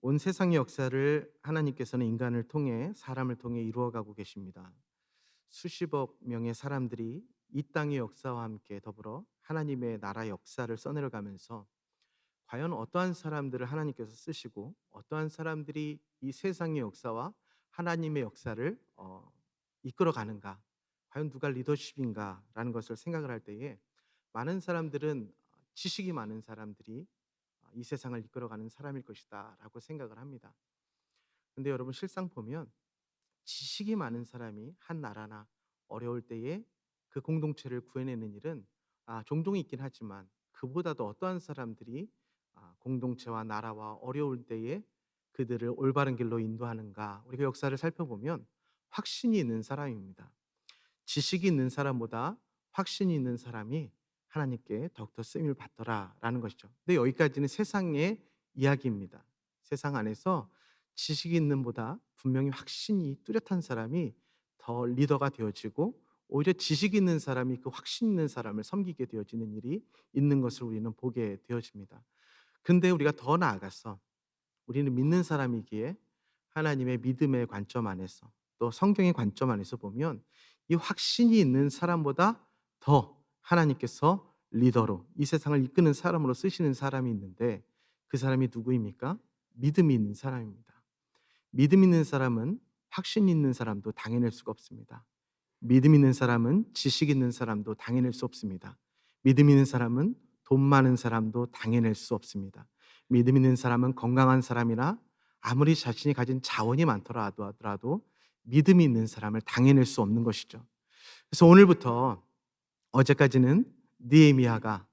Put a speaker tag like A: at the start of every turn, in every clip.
A: 온 세상의 역사를 하나님께서는 인간을 통해 사람을 통해 이루어가고 계십니다. 수십억 명의 사람들이 이 땅의 역사와 함께 더불어 하나님의 나라 역사를 써내려가면서 과연 어떠한 사람들을 하나님께서 쓰시고 어떠한 사람들이 이 세상의 역사와 하나님의 역사를 이끌어가는가, 과연 누가 리더십인가라는 것을 생각을 할 때에 많은 사람들은 지식이 많은 사람들이 이 세상을 이끌어가는 사람일 것이다라고 생각을 합니다. 근데 여러분, 실상 보면 지식이 많은 사람이 한 나라나 어려울 때에 그 공동체를 구해내는 일은 종종 있긴 하지만, 그보다도 어떠한 사람들이 공동체와 나라와 어려울 때에 그들을 올바른 길로 인도하는가, 우리가 역사를 살펴보면 확신이 있는 사람입니다. 지식이 있는 사람보다 확신이 있는 사람이 하나님께 더욱더 쓰임을 받더라라는 것이죠. 근데 여기까지는 세상의 이야기입니다. 세상 안에서 지식이 있는 보다 분명히 확신이 뚜렷한 사람이 더 리더가 되어지고, 오히려 지식 있는 사람이 그 확신 있는 사람을 섬기게 되어지는 일이 있는 것을 우리는 보게 되어집니다. 근데 우리가 더 나아가서 우리는 믿는 사람이기에 하나님의 믿음의 관점 안에서, 또 성경의 관점 안에서 보면 이 확신이 있는 사람보다 더 하나님께서 리더로 이 세상을 이끄는 사람으로 쓰시는 사람이 있는데, 그 사람이 누구입니까? 믿음이 있는 사람입니다. 믿음 있는 사람은 확신 있는 사람도 당해낼 수가 없습니다. 믿음 있는 사람은 지식 있는 사람도 당해낼 수 없습니다. 믿음 있는 사람은 돈 많은 사람도 당해낼 수 없습니다. 믿음 있는 사람은 건강한 사람이나 아무리 자신이 가진 자원이 많더라도 하더라도 믿음이 있는 사람을 당해낼 수 없는 것이죠. 그래서 오늘부터, 어제까지는 느헤미야가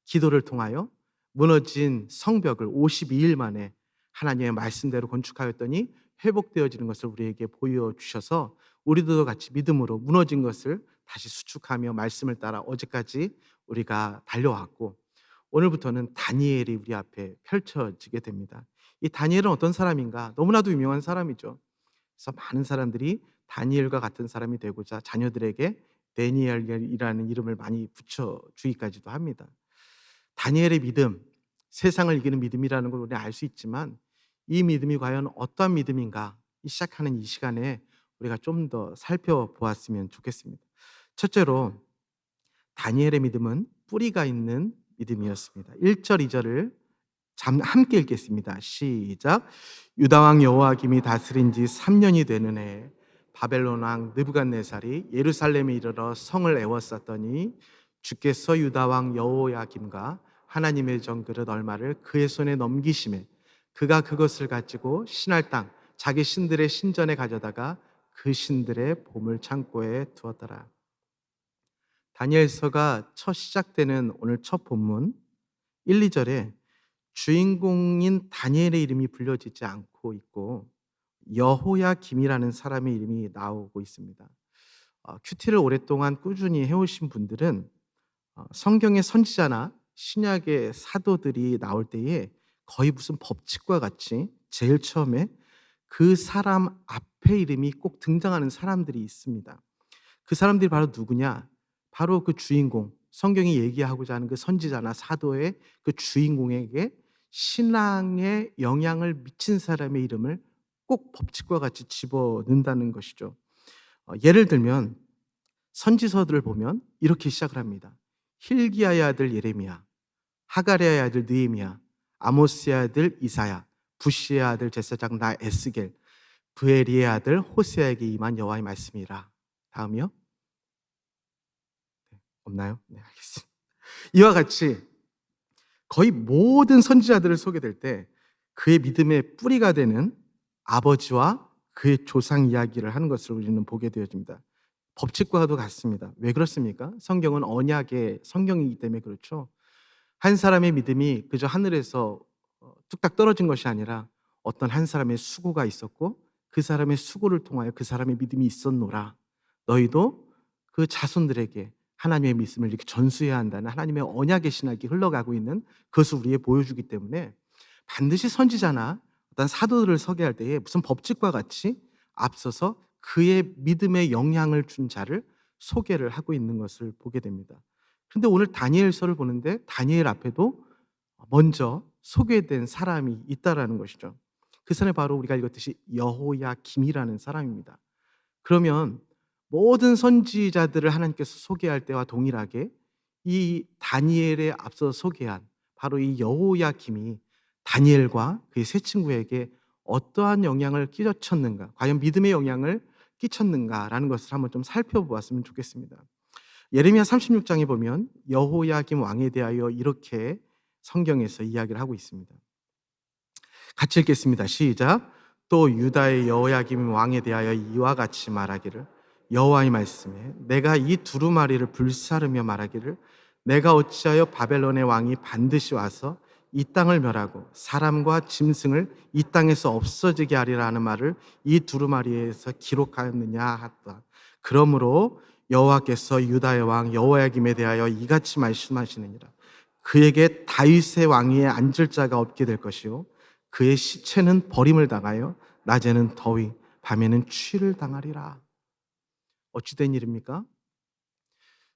A: 기도를 통하여 무너진 성벽을 52일 만에 하나님의 말씀대로 건축하였더니 회복되어지는 것을 우리에게 보여주셔서, 우리도 같이 믿음으로 무너진 것을 다시 수축하며 말씀을 따라 어제까지 우리가 달려왔고, 오늘부터는 다니엘이 우리 앞에 펼쳐지게 됩니다. 이 다니엘은 어떤 사람인가? 너무나도 유명한 사람이죠. 그래서 많은 사람들이 다니엘과 같은 사람이 되고자 자녀들에게 데니엘이라는 이름을 많이 붙여주기까지도 합니다. 다니엘의 믿음, 세상을 이기는 믿음이라는 걸 우리는 알 수 있지만, 이 믿음이 과연 어떠한 믿음인가, 이 시작하는 이 시간에 우리가 좀 더 살펴보았으면 좋겠습니다. 첫째로, 다니엘의 믿음은 뿌리가 있는 믿음이었습니다. 1절, 2절을 함께 읽겠습니다. 시작. 유다 왕 여호와김이 다스린 지 3년이 되는 해에 바벨론 왕 느부갓네살이 예루살렘에 이르러 성을 애워쌌더니, 주께서 유다 왕 여호야김과 하나님의 정그릇 얼마를 그의 손에 넘기심에, 그가 그것을 가지고 신할 땅 자기 신들의 신전에 가져다가 그 신들의 보물 창고에 두었더라. 다니엘서가 첫 시작되는 오늘 첫 본문 1, 2절에 주인공인 다니엘의 이름이 불려지지 않고 있고, 여호야김이라는 사람의 이름이 나오고 있습니다. 큐티를 오랫동안 꾸준히 해오신 분들은 성경의 선지자나 신약의 사도들이 나올 때에 거의 무슨 법칙과 같이 제일 처음에 그 사람 앞에 이름이 꼭 등장하는 사람들이 있습니다. 그 사람들이 바로 누구냐? 바로 그 주인공, 성경이 얘기하고자 하는 그 선지자나 사도의 그 주인공에게 신앙에 영향을 미친 사람의 이름을 꼭 법칙과 같이 집어넣는다는 것이죠. 예를 들면 선지서들을 보면 이렇게 시작을 합니다. hil기야의 아들 예레미야, 하가랴의 아들 느헤미야, 아모스의 아들 이사야, 부시의 아들 제사장 나 에스겔, 브에리의 아들 호세아에게 임한 여호와의 말씀이라. 다음이요? 없나요? 네, 알겠습니다. 이와 같이 거의 모든 선지자들을 소개될 때 그의 믿음의 뿌리가 되는 아버지와 그의 조상 이야기를 하는 것을 우리는 보게 되어집니다. 법칙과도 같습니다. 왜 그렇습니까? 성경은 언약의 성경이기 때문에 그렇죠. 한 사람의 믿음이 그저 하늘에서 뚝딱 떨어진 것이 아니라 어떤 한 사람의 수고가 있었고, 그 사람의 수고를 통하여 그 사람의 믿음이 있었노라. 너희도 그 자손들에게 하나님의 믿음을 이렇게 전수해야 한다는 하나님의 언약의 신학이 흘러가고 있는 그것을 우리에게 보여주기 때문에, 반드시 선지자나 어떤 사도들을 소개할 때에 무슨 법칙과 같이 앞서서 그의 믿음에 영향을 준 자를 소개를 하고 있는 것을 보게 됩니다. 그런데 오늘 다니엘서를 보는데 다니엘 앞에도 먼저 소개된 사람이 있다라는 것이죠. 그 사람이 바로 우리가 읽었듯이 여호야김이라는 사람입니다. 그러면 모든 선지자들을 하나님께서 소개할 때와 동일하게 이 다니엘에 앞서 소개한 바로 이 여호야김이 다니엘과 그의 세 친구에게 어떠한 영향을 끼쳤는가, 과연 믿음의 영향을 끼쳤는가라는 것을 한번 좀 살펴보았으면 좋겠습니다. 예레미야 36장에 보면 여호야김 왕에 대하여 이렇게 성경에서 이야기를 하고 있습니다. 같이 읽겠습니다. 시작. 또 유다의 여호야김 왕에 대하여 이와 같이 말하기를, 여호와의 말씀에 내가 이 두루마리를 불사르며 말하기를, 내가 어찌하여 바벨론의 왕이 반드시 와서 이 땅을 멸하고 사람과 짐승을 이 땅에서 없어지게 하리라 하는 말을 이 두루마리에서 기록하였느냐 하다. 그러므로 여호와께서 유다의 왕 여호야김에 대하여 이같이 말씀하시느니라. 그에게 다윗의 왕위에 앉을 자가 없게 될 것이요 그의 시체는 버림을 당하여 낮에는 더위 밤에는 추위를 당하리라. 어찌된 일입니까?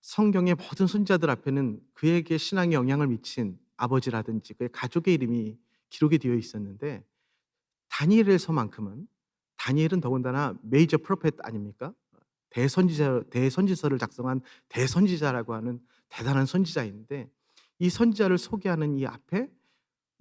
A: 성경의 모든 선지자들 앞에는 그에게 신앙에 영향을 미친 아버지라든지 그의 가족의 이름이 기록이 되어 있었는데, 다니엘에서만큼은, 다니엘은 더군다나 메이저 프로페트 아닙니까? 대선지서를 작성한 대선지자라고 하는 대단한 선지자인데, 이 선지자를 소개하는 이 앞에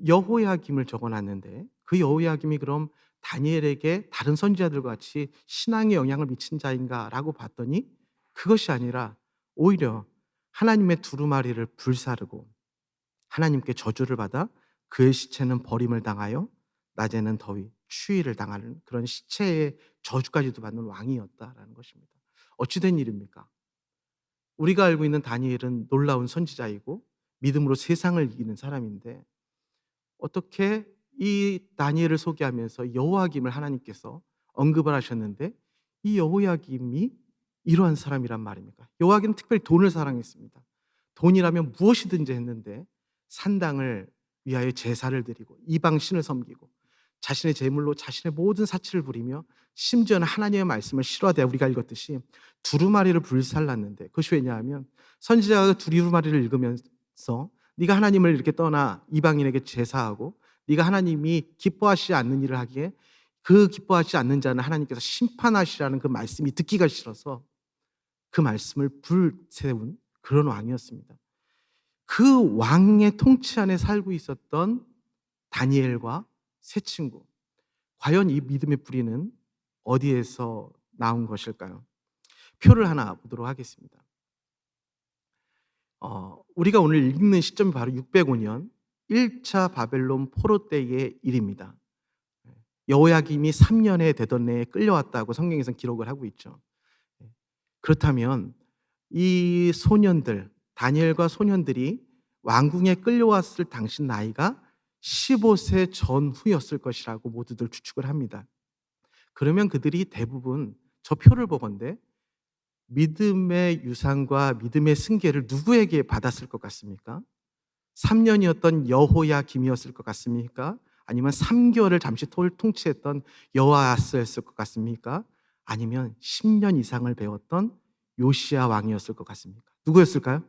A: 여호야김을 적어놨는데, 그 여호야김이 그럼 다니엘에게 다른 선지자들과 같이 신앙에 영향을 미친 자인가라고 봤더니 그것이 아니라 오히려 하나님의 두루마리를 불사르고 하나님께 저주를 받아 그의 시체는 버림을 당하여 낮에는 더위 추위를 당하는 그런 시체의 저주까지도 받는 왕이었다라는 것입니다. 어찌된 일입니까? 우리가 알고 있는 다니엘은 놀라운 선지자이고 믿음으로 세상을 이기는 사람인데, 어떻게 이 다니엘을 소개하면서 여호야김을 하나님께서 언급을 하셨는데 이 여호야김이 이러한 사람이란 말입니까? 여호야김은 특별히 돈을 사랑했습니다. 돈이라면 무엇이든지 했는데 산당을 위하여 제사를 드리고 이방 신을 섬기고 자신의 재물로 자신의 모든 사치를 부리며 심지어는 하나님의 말씀을 싫어하되, 우리가 읽었듯이 두루마리를 불살랐는데, 그것이 왜냐하면 선지자가 두루마리를 읽으면서 네가 하나님을 이렇게 떠나 이방인에게 제사하고 네가 하나님이 기뻐하시지 않는 일을 하기에 그 기뻐하시지 않는 자는 하나님께서 심판하시라는 그 말씀이 듣기가 싫어서 그 말씀을 불세운 그런 왕이었습니다. 그 왕의 통치 안에 살고 있었던 다니엘과 세 친구, 과연 이 믿음의 뿌리는 어디에서 나온 것일까요? 표를 하나 보도록 하겠습니다. 우리가 오늘 읽는 시점이 바로 605년 1차 바벨론 포로 때의 일입니다. 여호야김이 3년에 되던 해에 끌려왔다고 성경에서 기록을 하고 있죠. 그렇다면 이 소년들, 다니엘과 소년들이 왕궁에 끌려왔을 당시 나이가 15세 전후였을 것이라고 모두들 추측을 합니다. 그러면 그들이 대부분 저 표를 보건대 믿음의 유산과 믿음의 승계를 누구에게 받았을 것 같습니까? 3년이었던 여호야김이었을 것 같습니까? 아니면 3개월을 잠시 통치했던 여호아스였을 것 같습니까? 아니면 10년 이상을 배웠던 요시야 왕이었을 것 같습니까? 누구였을까요?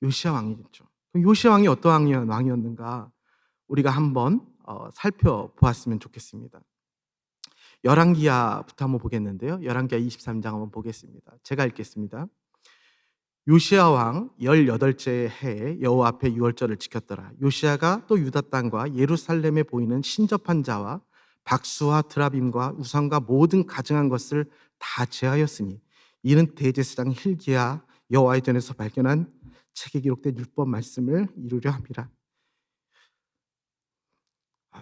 A: 요시야 왕이겠죠. 요시야 왕이 어떠한 왕이었는가 우리가 한번 살펴보았으면 좋겠습니다. 열왕기하부터 한번 보겠는데요. 열왕기하 23장 한번 보겠습니다. 제가 읽겠습니다. 요시야 왕 18째 해에 여호와 앞에 유월절을 지켰더라. 요시야가 또 유다 땅과 예루살렘에 보이는 신접한 자와 박수와 드라빔과 우상과 모든 가증한 것을 다 제하였으니 이는 대제사장 hil기야 여호와의 전에서 발견한 책에 기록된 율법 말씀을 이루려 함이라.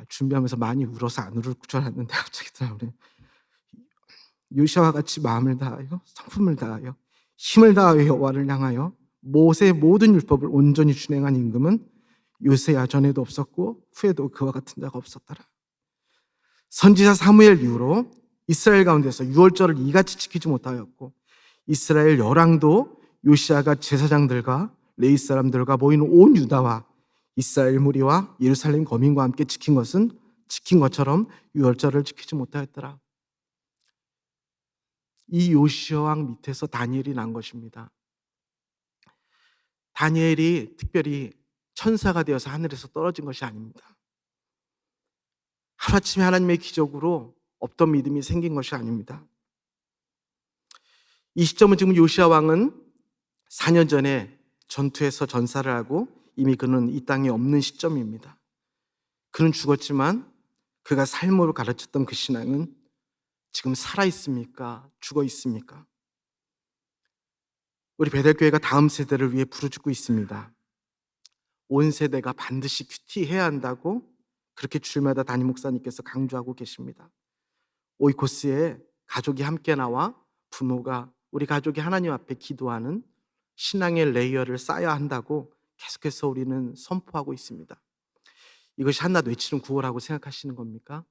A: 준비하면서 많이 울어서 안 울을 줄 알았는데 갑자기 나오네. 요시야와 같이 마음을 다하여 성품을 다하여 힘을 다하여 여호와를 향하여 모세의 모든 율법을 온전히 준행한 임금은 요새야 전에도 없었고 후에도 그와 같은 자가 없었더라. 선지자 사무엘 이후로 이스라엘 가운데서 유월절을 이같이 지키지 못하였고, 이스라엘 열왕도 요시야가 제사장들과 레위 사람들과 모인 온 유다와 이스라엘 무리와 예루살렘 거민과 함께 지킨 것처럼 유월절을 지키지 못하였더라. 이 요시야 왕 밑에서 다니엘이 난 것입니다. 다니엘이 특별히 천사가 되어서 하늘에서 떨어진 것이 아닙니다. 하루아침에 하나님의 기적으로 없던 믿음이 생긴 것이 아닙니다. 이 시점은 지금 요시야 왕은 4년 전에 전투에서 전사를 하고 이미 그는 이 땅에 없는 시점입니다. 그는 죽었지만 그가 삶으로 가르쳤던 그 신앙은 지금 살아있습니까? 죽어 있습니까? 우리 베델교회가 다음 세대를 위해 부르짖고 있습니다. 온 세대가 반드시 큐티해야 한다고 그렇게 주일마다 담임 목사님께서 강조하고 계십니다. 오이코스에 가족이 함께 나와 부모가 우리 가족이 하나님 앞에 기도하는 신앙의 레이어를 쌓아야 한다고 계속해서 우리는 선포하고 있습니다. 이것이 한낱 외치는 구호라고 생각하시는 겁니까?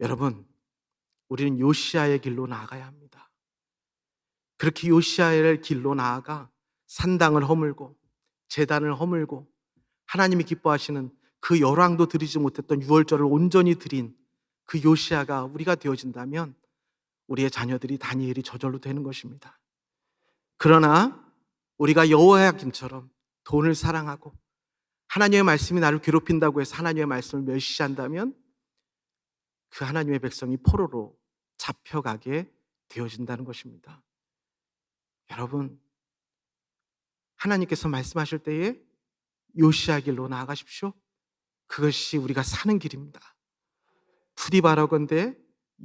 A: 여러분, 우리는 요시아의 길로 나아가야 합니다. 그렇게 요시아의 길로 나아가 산당을 허물고 제단을 허물고 하나님이 기뻐하시는 그 열왕도 드리지 못했던 유월절을 온전히 드린 그 요시아가 우리가 되어진다면 우리의 자녀들이 다니엘이 저절로 되는 것입니다. 그러나 우리가 여호야김처럼 돈을 사랑하고 하나님의 말씀이 나를 괴롭힌다고 해서 하나님의 말씀을 멸시한다면 그 하나님의 백성이 포로로 잡혀가게 되어진다는 것입니다. 여러분, 하나님께서 말씀하실 때에 요시아 길로 나아가십시오. 그것이 우리가 사는 길입니다. 부디 바라건대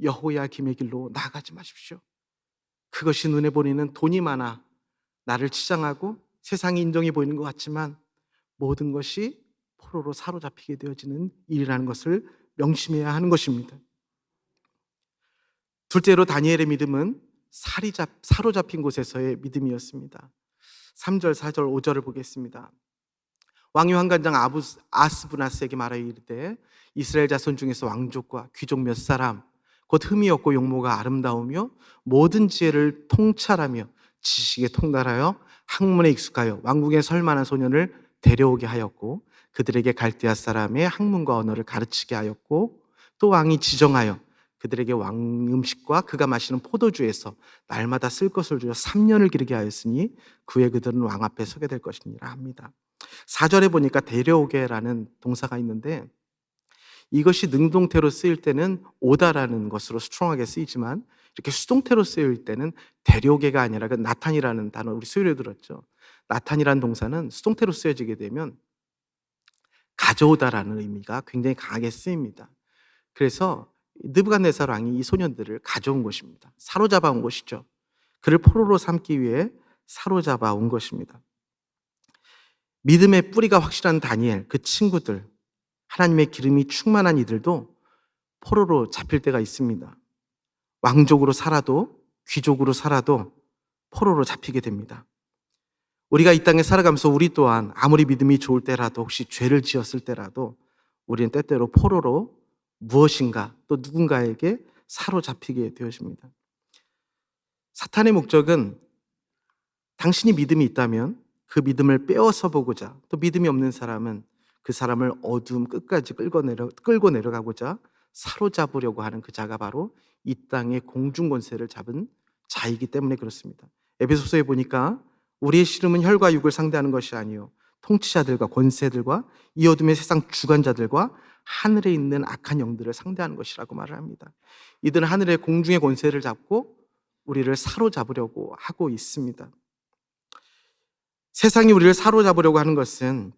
A: 여호야김의 길로 나아가지 마십시오. 그것이 눈에 보이는 돈이 많아 나를 치장하고 세상이 인정해 보이는 것 같지만 모든 것이 포로로 사로잡히게 되어지는 일이라는 것을 명심해야 하는 것입니다. 둘째로 다니엘의 믿음은 사로잡힌 곳에서의 믿음이었습니다. 3절, 4절, 5절을 보겠습니다. 왕이 환관장 아스부나스에게 말하여 이르되 이스라엘 자손 중에서 왕족과 귀족 몇 사람 곧 흠이 없고 용모가 아름다우며 모든 지혜를 통찰하며 지식에 통달하여 학문에 익숙하여 왕궁에 설 만한 소년을 데려오게 하였고 그들에게 갈대아 사람의 학문과 언어를 가르치게 하였고 또 왕이 지정하여 그들에게 왕 음식과 그가 마시는 포도주에서 날마다 쓸 것을 주어 3년을 기르게 하였으니 그 후에 그들은 왕 앞에 서게 될 것이니라 합니다. 4절에 보니까 데려오게라는 동사가 있는데 이것이 능동태로 쓰일 때는 오다라는 것으로 스트롱하게 쓰이지만 이렇게 수동태로 쓰일 때는 데려오게가 아니라 그 나탄이라는 단어 우리 수요일에 들었죠. 나탄이라는 동사는 수동태로 쓰여지게 되면 가져오다라는 의미가 굉장히 강하게 쓰입니다. 그래서 느부갓네살 왕이 이 소년들을 가져온 것입니다. 사로잡아 온 것이죠. 그를 포로로 삼기 위해 사로잡아 온 것입니다. 믿음의 뿌리가 확실한 다니엘, 그 친구들, 하나님의 기름이 충만한 이들도 포로로 잡힐 때가 있습니다. 왕족으로 살아도 귀족으로 살아도 포로로 잡히게 됩니다. 우리가 이 땅에 살아가면서 우리 또한 아무리 믿음이 좋을 때라도 혹시 죄를 지었을 때라도 우리는 때때로 포로로 무엇인가 또 누군가에게 사로잡히게 되어집니다. 사탄의 목적은 당신이 믿음이 있다면 그 믿음을 빼앗아 보고자 또 믿음이 없는 사람은 그 사람을 어두움 끝까지 끌고 내려가고자 사로잡으려고 하는 그 자가 바로 이 땅의 공중권세를 잡은 자이기 때문에 그렇습니다. 에베소서에 보니까 우리의 씨름은 혈과 육을 상대하는 것이 아니요 통치자들과 권세들과 이 어둠의 세상 주관자들과 하늘에 있는 악한 영들을 상대하는 것이라고 말을 합니다. 이들은 하늘의 공중의 권세를 잡고 우리를 사로잡으려고 하고 있습니다. 세상이 우리를 사로잡으려고 하는 것은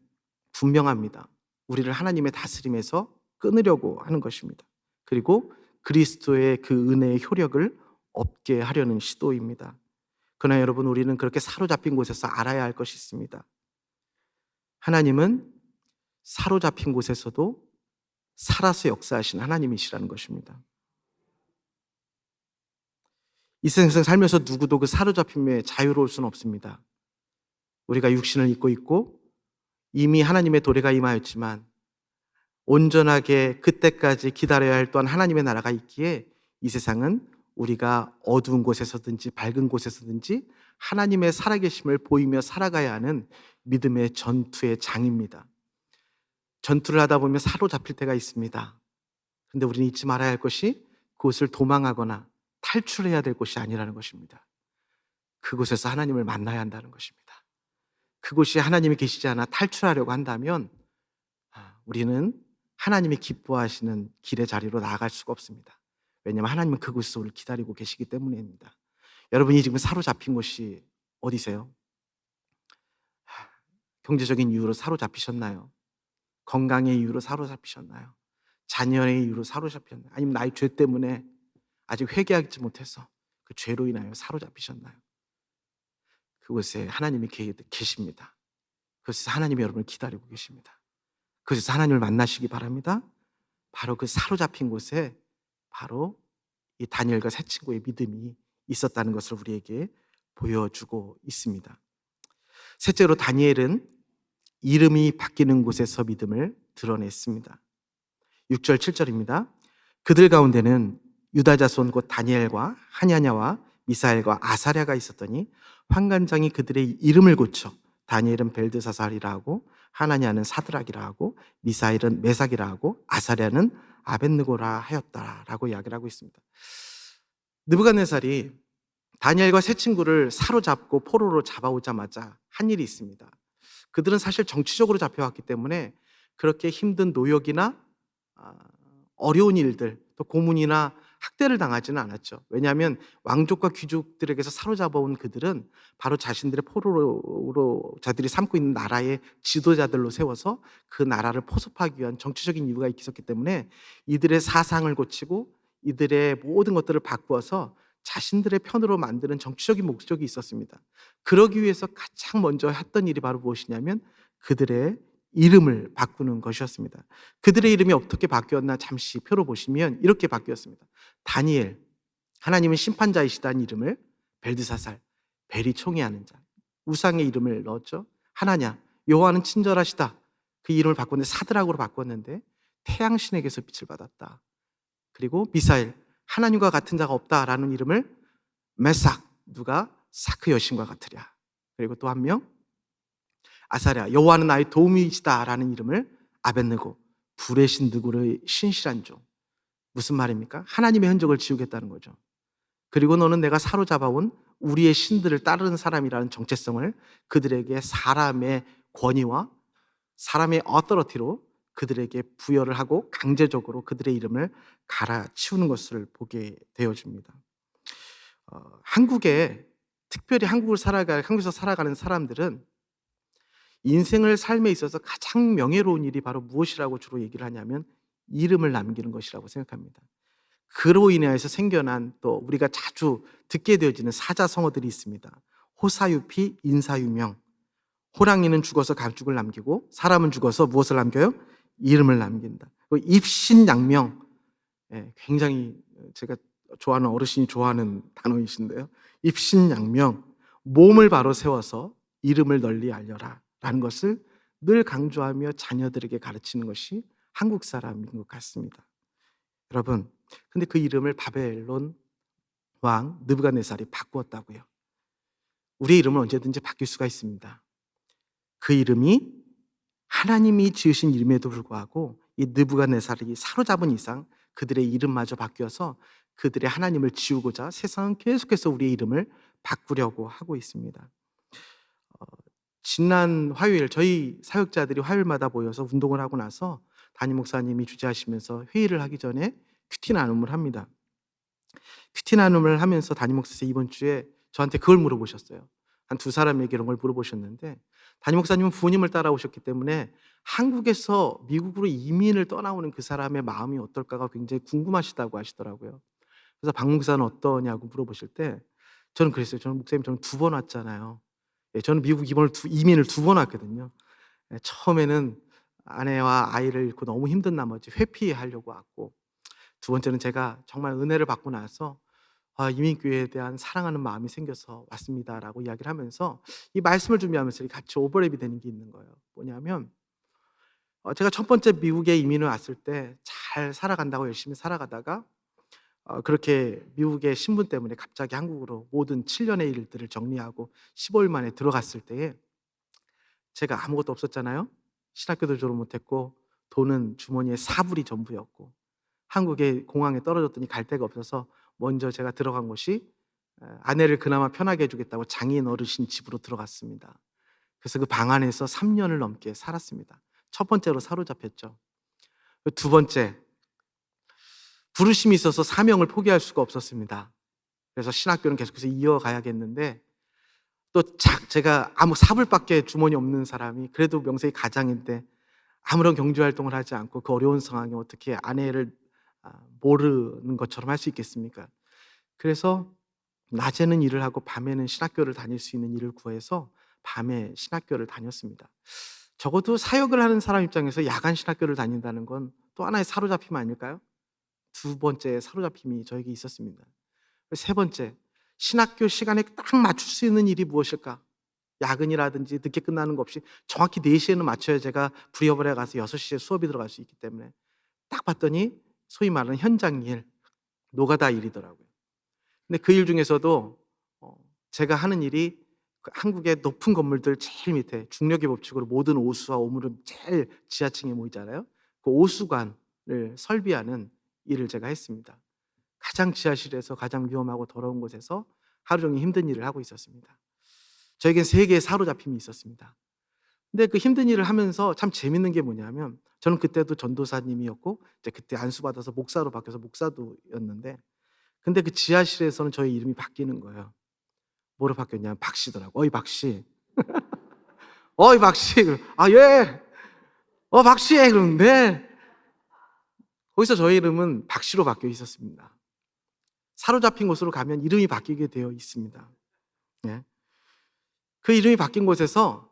A: 분명합니다. 우리를 하나님의 다스림에서 끊으려고 하는 것입니다. 그리고 그리스도의 그 은혜의 효력을 없게 하려는 시도입니다. 그러나 여러분, 우리는 그렇게 사로잡힌 곳에서 알아야 할 것이 있습니다. 하나님은 사로잡힌 곳에서도 살아서 역사하신 하나님이시라는 것입니다. 이 세상 살면서 누구도 그 사로잡힘에 자유로울 수는 없습니다. 우리가 육신을 입고 있고 이미 하나님의 도래가 임하였지만 온전하게 그때까지 기다려야 할 또한 하나님의 나라가 있기에 이 세상은 우리가 어두운 곳에서든지 밝은 곳에서든지 하나님의 살아계심을 보이며 살아가야 하는 믿음의 전투의 장입니다. 전투를 하다 보면 사로잡힐 때가 있습니다. 그런데 우리는 잊지 말아야 할 것이 그곳을 도망하거나 탈출해야 될 곳이 아니라는 것입니다. 그곳에서 하나님을 만나야 한다는 것입니다. 그곳이 하나님이 계시지 않아 탈출하려고 한다면 우리는 하나님이 기뻐하시는 길의 자리로 나아갈 수가 없습니다. 왜냐하면 하나님은 그곳에서 우리를 기다리고 계시기 때문입니다. 여러분이 지금 사로잡힌 곳이 어디세요? 경제적인 이유로 사로잡히셨나요? 건강의 이유로 사로잡히셨나요? 자녀의 이유로 사로잡혔나요? 아니면 나의 죄 때문에 아직 회개하지 못해서 그 죄로 인하여 사로잡히셨나요? 그곳에 하나님이 계십니다. 그곳에서 하나님이 여러분을 기다리고 계십니다. 그곳에서 하나님을 만나시기 바랍니다. 바로 그 사로잡힌 곳에 바로 이 다니엘과 세 친구의 믿음이 있었다는 것을 우리에게 보여주고 있습니다. 셋째로 다니엘은 이름이 바뀌는 곳에서 믿음을 드러냈습니다. 6절 7절입니다. 그들 가운데는 유다 자손 곧 다니엘과 하냐냐와 미사엘과 아사랴가 있었더니 환관장이 그들의 이름을 고쳐 다니엘은 벨드사살이라 하고 하나냐는 사드락이라 하고 미사엘은 메삭이라 하고 아사랴는 아벳느고라 하였다라고 이야기를 하고 있습니다. 느부갓네살이 다니엘과 세 친구를 사로잡고 포로로 잡아오자마자 한 일이 있습니다. 그들은 사실 정치적으로 잡혀왔기 때문에 그렇게 힘든 노역이나 어려운 일들, 또 고문이나 학대를 당하지는 않았죠. 왜냐하면 왕족과 귀족들에게서 사로잡아온 그들은 바로 자신들의 포로로 자들이 삼고 있는 나라의 지도자들로 세워서 그 나라를 포섭하기 위한 정치적인 이유가 있었기 때문에 이들의 사상을 고치고 이들의 모든 것들을 바꾸어서 자신들의 편으로 만드는 정치적인 목적이 있었습니다. 그러기 위해서 가장 먼저 했던 일이 바로 무엇이냐면 그들의 이름을 바꾸는 것이었습니다. 그들의 이름이 어떻게 바뀌었나 잠시 표로 보시면 이렇게 바뀌었습니다. 다니엘, 하나님은 심판자이시다는 이름을 벨드사살, 벨이 총애하는 자, 우상의 이름을 넣었죠. 하나냐, 여호와는 친절하시다. 그 이름을 바꿨는데 사드락으로 바꿨는데 태양신에게서 빛을 받았다. 그리고 미사엘, 하나님과 같은 자가 없다라는 이름을 메삭, 누가 사크 여신과 같으랴. 그리고 또 한 명 아사랴, 여호와는 나의 도움이시다라는 이름을 아벳느고, 불의 신 느고르의 신실한 종. 무슨 말입니까? 하나님의 흔적을 지우겠다는 거죠. 그리고 너는 내가 사로잡아온 우리의 신들을 따르는 사람이라는 정체성을 그들에게 사람의 권위와 사람의 어토리티로 그들에게 부여를 하고 강제적으로 그들의 이름을 갈아치우는 것을 보게 되어집니다. 한국에 특별히 한국에서 살아가는 사람들은 인생을 삶에 있어서 가장 명예로운 일이 바로 무엇이라고 주로 얘기를 하냐면 이름을 남기는 것이라고 생각합니다. 그로 인해서 생겨난 또 우리가 자주 듣게 되어지는 사자성어들이 있습니다. 호사유피, 인사유명. 호랑이는 죽어서 가죽을 남기고 사람은 죽어서 무엇을 남겨요? 이름을 남긴다. 입신양명. 굉장히 제가 좋아하는 어르신이 좋아하는 단어이신데요. 입신양명. 몸을 바로 세워서 이름을 널리 알려라 라는 것을 늘 강조하며 자녀들에게 가르치는 것이 한국 사람인 것 같습니다. 여러분, 근데 그 이름을 바벨론 왕 느부갓네살이 바꾸었다고요. 우리의 이름은 언제든지 바뀔 수가 있습니다. 그 이름이 하나님이 지으신 이름에도 불구하고 이 느부갓네살이 사로잡은 이상 그들의 이름마저 바뀌어서 그들의 하나님을 지우고자 세상은 계속해서 우리의 이름을 바꾸려고 하고 있습니다. 지난 화요일 저희 사역자들이 화요일마다 모여서 운동을 하고 나서 담임 목사님이 주재하시면서 회의를 하기 전에 큐티 나눔을 합니다. 큐티 나눔을 하면서 담임 목사님이 이번 주에 저한테 그걸 물어보셨어요. 한 두 사람에게 이런 걸 물어보셨는데 담임 목사님은 부모님을 따라오셨기 때문에 한국에서 미국으로 이민을 떠나오는 그 사람의 마음이 어떨까가 굉장히 궁금하시다고 하시더라고요. 그래서 박 목사는 어떠냐고 물어보실 때 저는 그랬어요. 저는 목사님 저는 2번 왔잖아요. 저는 미국 이민을 2번 왔거든요. 처음에는 아내와 아이를 잃고 너무 힘든 나머지 회피하려고 왔고 두 번째는 제가 정말 은혜를 받고 나서 이민교회에 대한 사랑하는 마음이 생겨서 왔습니다라고 이야기를 하면서 이 말씀을 준비하면서 같이 오버랩이 되는 게 있는 거예요. 뭐냐면 제가 첫 번째 미국에 이민을 왔을 때 잘 살아간다고 열심히 살아가다가 그렇게 미국의 신분 때문에 갑자기 한국으로 모든 7년의 일들을 정리하고 15일 만에 들어갔을 때에 제가 아무것도 없었잖아요. 신학교도 졸업 못했고 돈은 주머니에 4불이 전부였고 한국의 공항에 떨어졌더니 갈 데가 없어서 먼저 제가 들어간 곳이 아내를 그나마 편하게 해주겠다고 장인 어르신 집으로 들어갔습니다. 그래서 그 방 안에서 3년을 넘게 살았습니다. 첫 번째로 사로잡혔죠. 두 번째, 부르심이 있어서 사명을 포기할 수가 없었습니다. 그래서 신학교는 계속해서 이어가야겠는데, 또 제가 아무 사불밖에 주머니 없는 사람이 그래도 명색이 가장인데 아무런 경제 활동을 하지 않고 그 어려운 상황에 어떻게 아내를 모르는 것처럼 할 수 있겠습니까? 그래서 낮에는 일을 하고 밤에는 신학교를 다닐 수 있는 일을 구해서 밤에 신학교를 다녔습니다. 적어도 사역을 하는 사람 입장에서 야간 신학교를 다닌다는 건 또 하나의 사로잡힘 아닐까요? 두 번째 사로잡힘이 저에게 있었습니다. 세 번째, 신학교 시간에 딱 맞출 수 있는 일이 무엇일까? 야근이라든지 늦게 끝나는 거 없이 정확히 4시에는 맞춰야 제가 브리어블에 가서 6시에 수업이 들어갈 수 있기 때문에 딱 봤더니 소위 말하는 현장 일, 노가다 일이더라고요. 근데 그 일 중에서도 어 제가 하는 일이 그 한국의 높은 건물들 제일 밑에 중력의 법칙으로 모든 오수와 오물은 제일 지하층에 모이잖아요. 그 오수관을 설비하는 일을 제가 했습니다. 가장 지하실에서 가장 위험하고 더러운 곳에서 하루 종일 힘든 일을 하고 있었습니다. 저에겐 세 개의 사로잡힘이 있었습니다. 근데 그 힘든 일을 하면서 참 재밌는 게 뭐냐면, 저는 그때도 전도사님이었고 이제 그때 안수받아서 목사로 바뀌어서 목사도였는데, 근데 그 지하실에서는 저의 이름이 바뀌는 거예요. 뭐로 바뀌었냐면 박씨더라고. "어이 박씨. 어이 박씨." "아 예. 박씨." 그러는데 거기서 저의 이름은 박씨로 바뀌어 있었습니다. 사로잡힌 곳으로 가면 이름이 바뀌게 되어 있습니다. 예. 그 이름이 바뀐 곳에서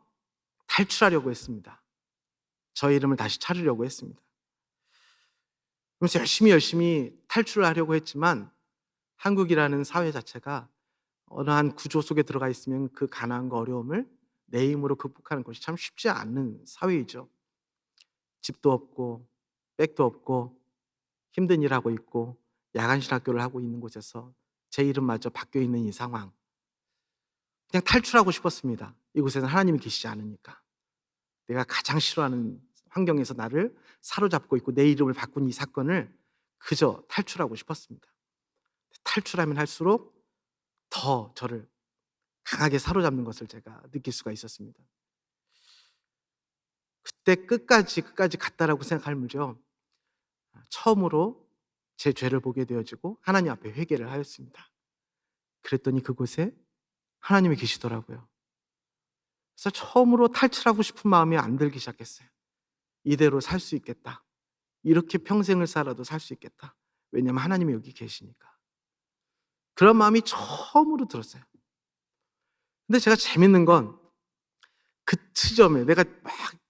A: 탈출하려고 했습니다. 저의 이름을 다시 찾으려고 했습니다. 그래서 열심히 탈출을 하려고 했지만 한국이라는 사회 자체가 어느 한 구조 속에 들어가 있으면 그 가난과 어려움을 내 힘으로 극복하는 것이 참 쉽지 않은 사회이죠. 집도 없고 백도 없고 힘든 일하고 있고 야간 신학교를 하고 있는 곳에서 제 이름마저 바뀌어 있는 이 상황. 그냥 탈출하고 싶었습니다. 이곳에는 하나님이 계시지 않으니까. 내가 가장 싫어하는 환경에서 나를 사로잡고 있고 내 이름을 바꾼 이 사건을 그저 탈출하고 싶었습니다. 탈출하면 할수록 더 저를 강하게 사로잡는 것을 제가 느낄 수가 있었습니다. 그때 끝까지 갔다라고 생각할 무렵 처음으로 제 죄를 보게 되어지고 하나님 앞에 회개를 하였습니다. 그랬더니 그곳에 하나님이 계시더라고요. 그래서 처음으로 탈출하고 싶은 마음이 안 들기 시작했어요. '이대로 살 수 있겠다. 이렇게 평생을 살아도 살 수 있겠다.' 왜냐하면 하나님이 여기 계시니까. 그런 마음이 처음으로 들었어요. 근데 제가 재밌는 건 그 시점에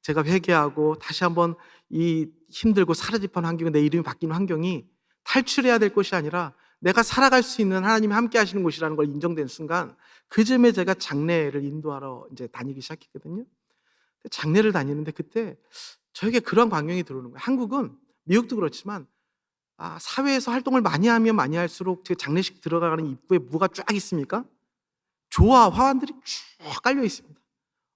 A: 제가 회개하고 다시 한번 이 힘들고 사로잡힌 환경에 내 이름이 바뀌는 환경이 탈출해야 될 곳이 아니라 내가 살아갈 수 있는 하나님이 함께 하시는 곳이라는 걸 인정된 순간, 그 즈음에 제가 장례를 인도하러 인제 다니기 시작했거든요. 장례를 다니는데 그때 저에게 그런 광경이 들어오는 거예요. 한국은, 미국도 그렇지만 사회에서 활동을 많이 하면 많이 할수록 그 장례식 들어가는 입구에 뭐가 쫙 있습니까? 조화, 화환들이 쭉 깔려 있습니다.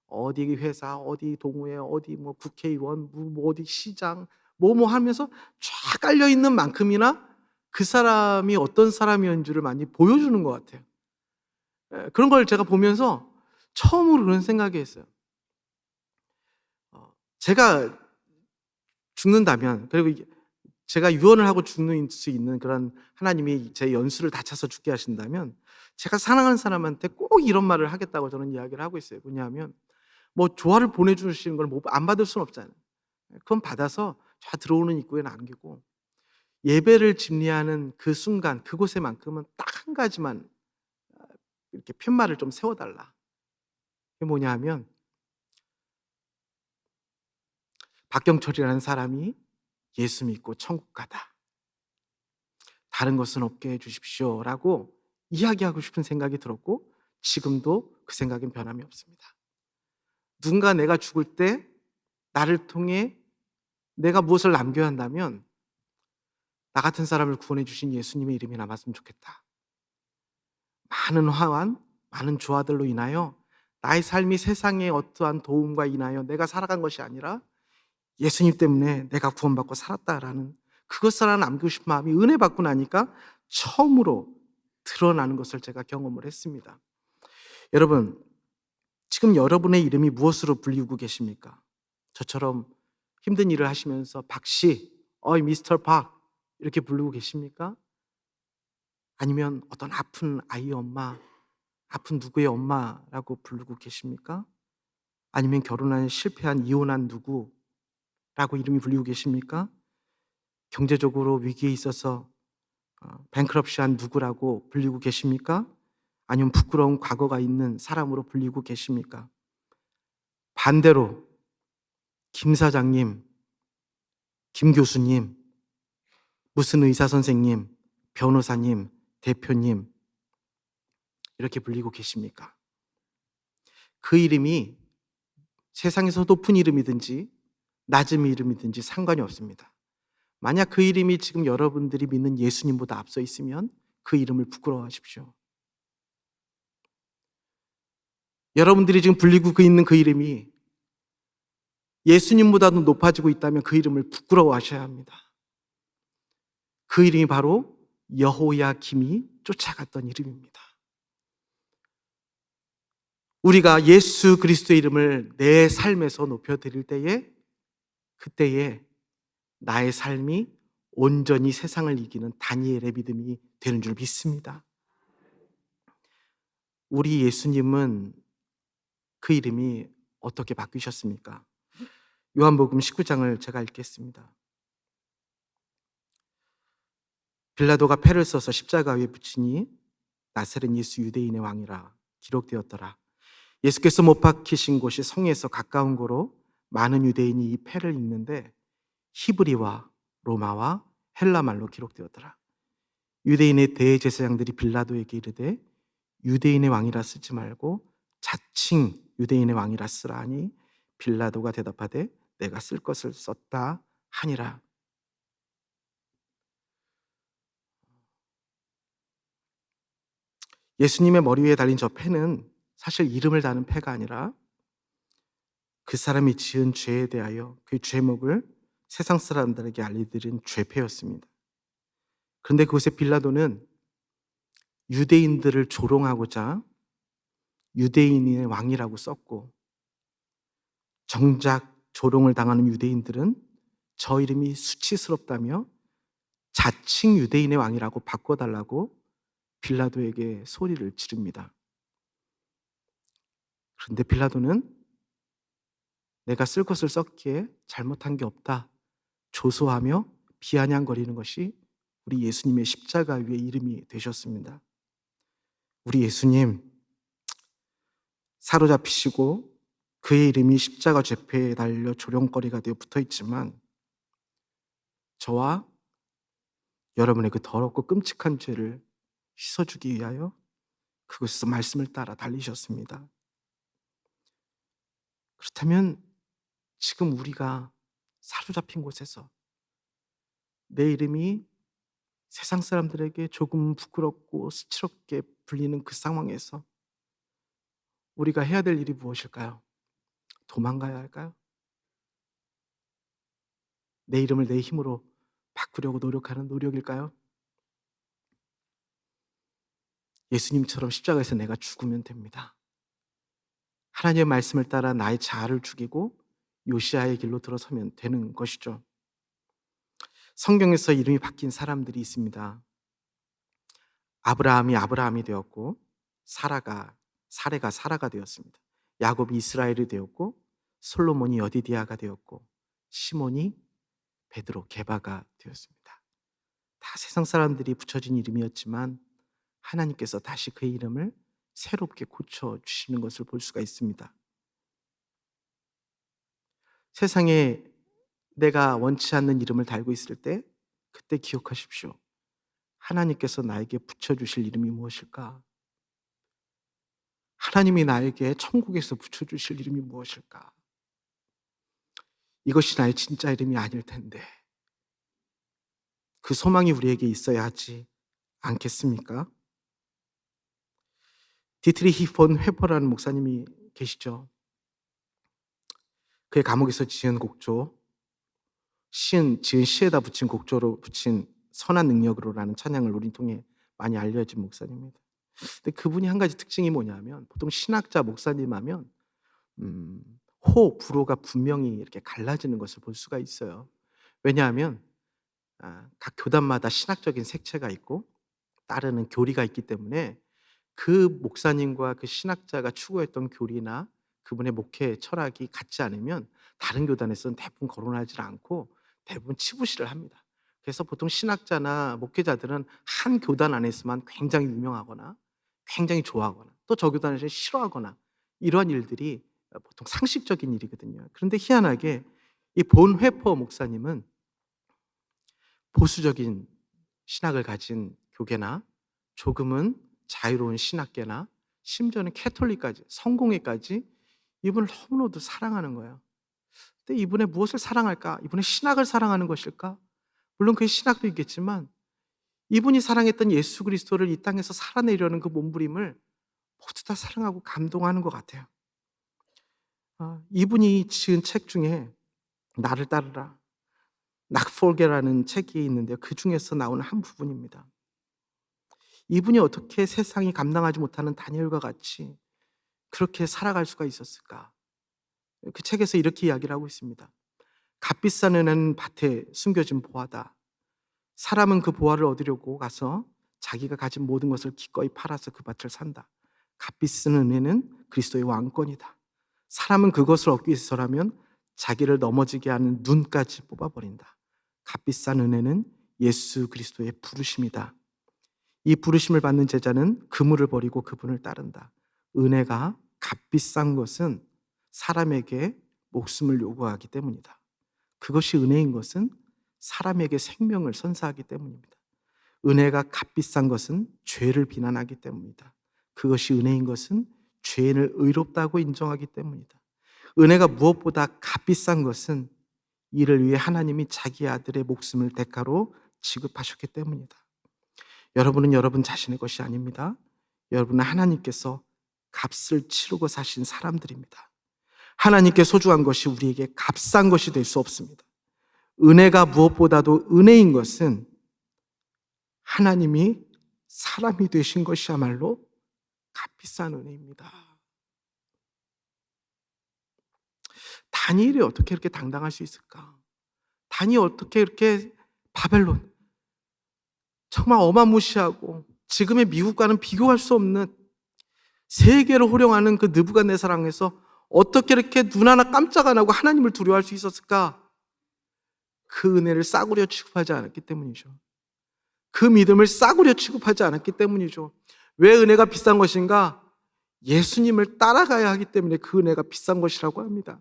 A: 어디 회사, 어디 동호회, 어디 뭐 국회의원, 뭐 어디 시장, 뭐뭐 하면서 쫙 깔려 있는 만큼이나 그 사람이 어떤 사람이었는지를 많이 보여주는 것 같아요. 그런 걸 제가 보면서 처음으로 그런 생각이 했어요. 제가 죽는다면, 그리고 이게 제가 유언을 하고 죽는 수 있는 그런, 하나님이 제 연수를 다 차서 죽게 하신다면 제가 사랑하는 사람한테 꼭 이런 말을 하겠다고 저는 이야기를 하고 있어요. 뭐냐면, 뭐 조화를 보내주시는 걸 안 받을 수는 없잖아요. 그건 받아서 저 들어오는 입구에 남기고, 예배를 집례하는 그 순간 그곳에만큼은 딱 한 가지만 이렇게 푯말을 좀 세워달라. 그게 뭐냐 하면, 박경철이라는 사람이 예수 믿고 천국 가다. 다른 것은 없게 해 주십시오라고 이야기하고 싶은 생각이 들었고, 지금도 그 생각엔 변함이 없습니다. 누군가 내가 죽을 때 나를 통해 내가 무엇을 남겨야 한다면, 나 같은 사람을 구원해 주신 예수님의 이름이 남았으면 좋겠다. 많은 화환, 많은 조화들로 인하여 나의 삶이 세상의 어떠한 도움과 인하여 내가 살아간 것이 아니라 예수님 때문에 내가 구원받고 살았다라는 그것을 하나 남기고 싶은 마음이 은혜 받고 나니까 처음으로 드러나는 것을 제가 경험을 했습니다. 여러분, 지금 여러분의 이름이 무엇으로 불리우고 계십니까? 저처럼 힘든 일을 하시면서 박씨, 어이 미스터 박 이렇게 부르고 계십니까? 아니면 어떤 아픈 아이의 엄마, 아픈 누구의 엄마라고 부르고 계십니까? 아니면 결혼한 실패한 이혼한 누구라고 이름이 불리고 계십니까? 경제적으로 위기에 있어서 뱅크럽시한 누구라고 불리고 계십니까? 아니면 부끄러운 과거가 있는 사람으로 불리고 계십니까? 반대로 김 사장님, 김 교수님, 무슨 의사 선생님, 변호사님, 대표님 이렇게 불리고 계십니까? 그 이름이 세상에서 높은 이름이든지 낮은 이름이든지 상관이 없습니다. 만약 그 이름이 지금 여러분들이 믿는 예수님보다 앞서 있으면 그 이름을 부끄러워하십시오. 여러분들이 지금 불리고 있는 그 이름이 예수님보다도 높아지고 있다면 그 이름을 부끄러워하셔야 합니다. 그 이름이 바로 여호야김이 쫓아갔던 이름입니다. 우리가 예수 그리스도의 이름을 내 삶에서 높여드릴 때에 그때에 나의 삶이 온전히 세상을 이기는 다니엘의 믿음이 되는 줄 믿습니다. 우리 예수님은 그 이름이 어떻게 바뀌셨습니까? 요한복음 19장을 제가 읽겠습니다. 빌라도가 패를 써서 십자가 위에 붙이니 나사렛 예수 유대인의 왕이라 기록되었더라. 예수께서 못 박히신 곳이 성에서 가까운 거로 많은 유대인이 이 패를 읽는데 히브리와 로마와 헬라 말로 기록되었더라. 유대인의 대제사장들이 빌라도에게 이르되 유대인의 왕이라 쓰지 말고 자칭 유대인의 왕이라 쓰라 하니 빌라도가 대답하되 내가 쓸 것을 썼다 하니라. 예수님의 머리 위에 달린 저 패는 사실 이름을 다는 패가 아니라 그 사람이 지은 죄에 대하여 그 죄목을 세상 사람들에게 알려드린 죄패였습니다. 그런데 그곳에 빌라도는 유대인들을 조롱하고자 유대인의 왕이라고 썼고, 정작 조롱을 당하는 유대인들은 저 이름이 수치스럽다며 자칭 유대인의 왕이라고 바꿔달라고 빌라도에게 소리를 지릅니다. 그런데 빌라도는 내가 쓸 것을 썼기에 잘못한 게 없다 조소하며 비아냥거리는 것이 우리 예수님의 십자가 위의 이름이 되셨습니다. 우리 예수님 사로잡히시고 그의 이름이 십자가 죄패에 달려 조롱거리가 되어 붙어있지만 저와 여러분의 그 더럽고 끔찍한 죄를 씻어주기 위하여 그곳에서 말씀을 따라 달리셨습니다. 그렇다면 지금 우리가 사로잡힌 곳에서 내 이름이 세상 사람들에게 조금 부끄럽고 스치럽게 불리는 그 상황에서 우리가 해야 될 일이 무엇일까요? 도망가야 할까요? 내 이름을 내 힘으로 바꾸려고 노력하는 노력일까요? 예수님처럼 십자가에서 내가 죽으면 됩니다. 하나님의 말씀을 따라 나의 자아를 죽이고 요시아의 길로 들어서면 되는 것이죠. 성경에서 이름이 바뀐 사람들이 있습니다. 아브라함이 아브라함이 되었고 사레가 사라가 되었습니다. 야곱이 이스라엘이 되었고 솔로몬이 여디디아가 되었고 시몬이 베드로 게바가 되었습니다. 다 세상 사람들이 붙여진 이름이었지만 하나님께서 다시 그 이름을 새롭게 고쳐주시는 것을 볼 수가 있습니다. 세상에 내가 원치 않는 이름을 달고 있을 때 그때 기억하십시오. 하나님께서 나에게 붙여주실 이름이 무엇일까? 하나님이 나에게 천국에서 붙여주실 이름이 무엇일까? 이것이 나의 진짜 이름이 아닐 텐데 그 소망이 우리에게 있어야 하지 않겠습니까? 디트리히 폰 회퍼라는 목사님이 계시죠. 그의 감옥에서 지은 곡조, 지은 시에다 붙인 곡조로 붙인 선한 능력으로라는 찬양을 우리 통해 많이 알려진 목사님입니다. 근데 그분이 한 가지 특징이 뭐냐면 보통 신학자 목사님 하면 호, 불호가 분명히 이렇게 갈라지는 것을 볼 수가 있어요. 왜냐하면 각 교단마다 신학적인 색채가 있고 따르는 교리가 있기 때문에 그 목사님과 그 신학자가 추구했던 교리나 그분의 목회 철학이 같지 않으면 다른 교단에서는 대부분 거론하지 않고 대부분 치부시를 합니다. 그래서 보통 신학자나 목회자들은 한 교단 안에서만 굉장히 유명하거나 굉장히 좋아하거나 또 저 교단에서 싫어하거나 이러한 일들이 보통 상식적인 일이거든요. 그런데 희한하게 이 본 회퍼 목사님은 보수적인 신학을 가진 교계나 조금은 자유로운 신학계나 심지어는 캐톨릭까지 성공회까지 이분을 너무나도 사랑하는 거예요. 근데 이분의 무엇을 사랑할까? 이분의 신학을 사랑하는 것일까? 물론 그의 신학도 있겠지만 이분이 사랑했던 예수 그리스도를 이 땅에서 살아내려는 그 몸부림을 모두 다 사랑하고 감동하는 것 같아요. 이분이 지은 책 중에 나를 따르라, 낙폴게라는 책이 있는데요. 그 중에서 나오는 한 부분입니다. 이분이 어떻게 세상이 감당하지 못하는 다니엘과 같이 그렇게 살아갈 수가 있었을까? 그 책에서 이렇게 이야기를 하고 있습니다. 값비싼 은혜는 밭에 숨겨진 보화다. 사람은 그 보화를 얻으려고 가서 자기가 가진 모든 것을 기꺼이 팔아서 그 밭을 산다. 값비싼 은혜는 그리스도의 왕권이다. 사람은 그것을 얻기 위해서라면 자기를 넘어지게 하는 눈까지 뽑아버린다. 값비싼 은혜는 예수 그리스도의 부르심이다. 이 부르심을 받는 제자는 그물을 버리고 그분을 따른다. 은혜가 값비싼 것은 사람에게 목숨을 요구하기 때문이다. 그것이 은혜인 것은 사람에게 생명을 선사하기 때문입니다. 은혜가 값비싼 것은 죄를 비난하기 때문이다. 그것이 은혜인 것은 죄인을 의롭다고 인정하기 때문이다. 은혜가 무엇보다 값비싼 것은 이를 위해 하나님이 자기 아들의 목숨을 대가로 지급하셨기 때문이다. 여러분은 여러분 자신의 것이 아닙니다. 여러분은 하나님께서 값을 치르고 사신 사람들입니다. 하나님께 소중한 것이 우리에게 값싼 것이 될 수 없습니다. 은혜가 무엇보다도 은혜인 것은 하나님이 사람이 되신 것이야말로 값비싼 은혜입니다. 다니엘이 어떻게 이렇게 당당할 수 있을까? 다니엘이 어떻게 이렇게 바벨론, 정말 어마무시하고 지금의 미국과는 비교할 수 없는 세계를 호령하는 그 느부갓네살에서 어떻게 이렇게 눈 하나 깜짝 안 하고 하나님을 두려워할 수 있었을까? 그 은혜를 싸구려 취급하지 않았기 때문이죠. 그 믿음을 싸구려 취급하지 않았기 때문이죠. 왜 은혜가 비싼 것인가? 예수님을 따라가야 하기 때문에 그 은혜가 비싼 것이라고 합니다.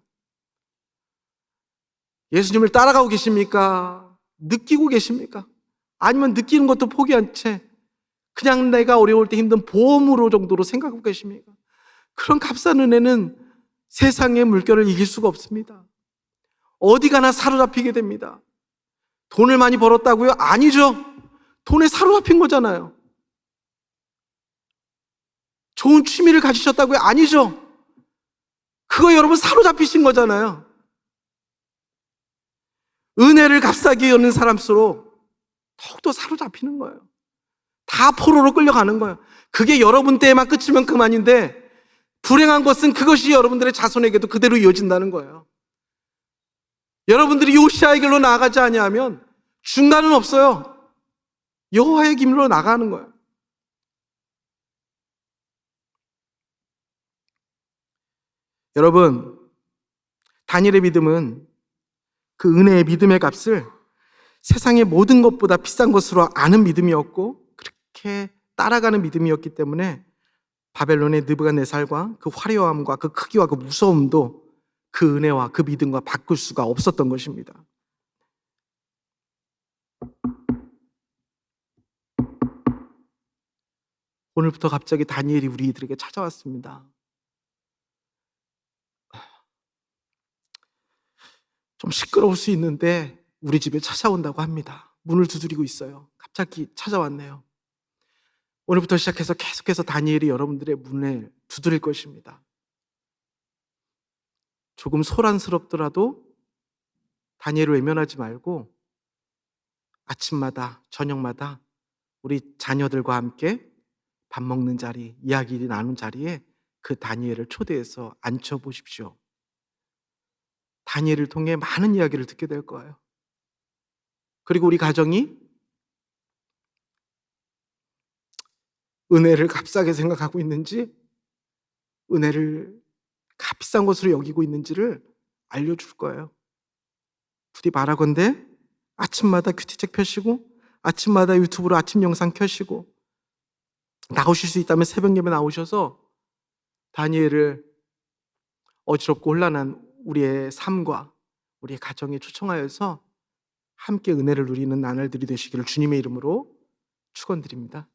A: 예수님을 따라가고 계십니까? 느끼고 계십니까? 아니면 느끼는 것도 포기한 채 그냥 내가 어려울 때 힘든 보험으로 정도로 생각하고 계십니까? 그런 값싼 은혜는 세상의 물결을 이길 수가 없습니다. 어디 가나 사로잡히게 됩니다. 돈을 많이 벌었다고요? 아니죠. 돈에 사로잡힌 거잖아요. 좋은 취미를 가지셨다고요? 아니죠. 그거 여러분 사로잡히신 거잖아요. 은혜를 값싸게 여는 사람수록 더욱더 사로잡히는 거예요. 다 포로로 끌려가는 거예요. 그게 여러분 때에만 끝이면 그만인데 불행한 것은 그것이 여러분들의 자손에게도 그대로 이어진다는 거예요. 여러분들이 요시아의 길로 나아가지 아니하면 중간은 없어요. 여호와의 길로 나가는 거예요. 여러분, 다니엘의 믿음은 그 은혜의 믿음의 값을 세상의 모든 것보다 비싼 것으로 아는 믿음이었고 그렇게 따라가는 믿음이었기 때문에 바벨론의 느부갓네살과 그 화려함과 그 크기와 그 무서움도 그 은혜와 그 믿음과 바꿀 수가 없었던 것입니다. 오늘부터 갑자기 다니엘이 우리들에게 찾아왔습니다. 좀 시끄러울 수 있는데 우리 집에 찾아온다고 합니다. 문을 두드리고 있어요. 갑자기 찾아왔네요. 오늘부터 시작해서 계속해서 다니엘이 여러분들의 문을 두드릴 것입니다. 조금 소란스럽더라도 다니엘을 외면하지 말고 아침마다 저녁마다 우리 자녀들과 함께 밥 먹는 자리, 이야기 나눈 자리에 그 다니엘을 초대해서 앉혀보십시오. 다니엘을 통해 많은 이야기를 듣게 될 거예요. 그리고 우리 가정이 은혜를 값싸게 생각하고 있는지, 은혜를 값비싼 것으로 여기고 있는지를 알려줄 거예요. 부디 바라건대 아침마다 큐티책 펴시고, 아침마다 유튜브로 아침 영상 켜시고, 나오실 수 있다면 새벽 예배 나오셔서 다니엘을 어지럽고 혼란한 우리의 삶과 우리의 가정에 초청하여서 함께 은혜를 누리는 나날들이 되시기를 주님의 이름으로 축원드립니다.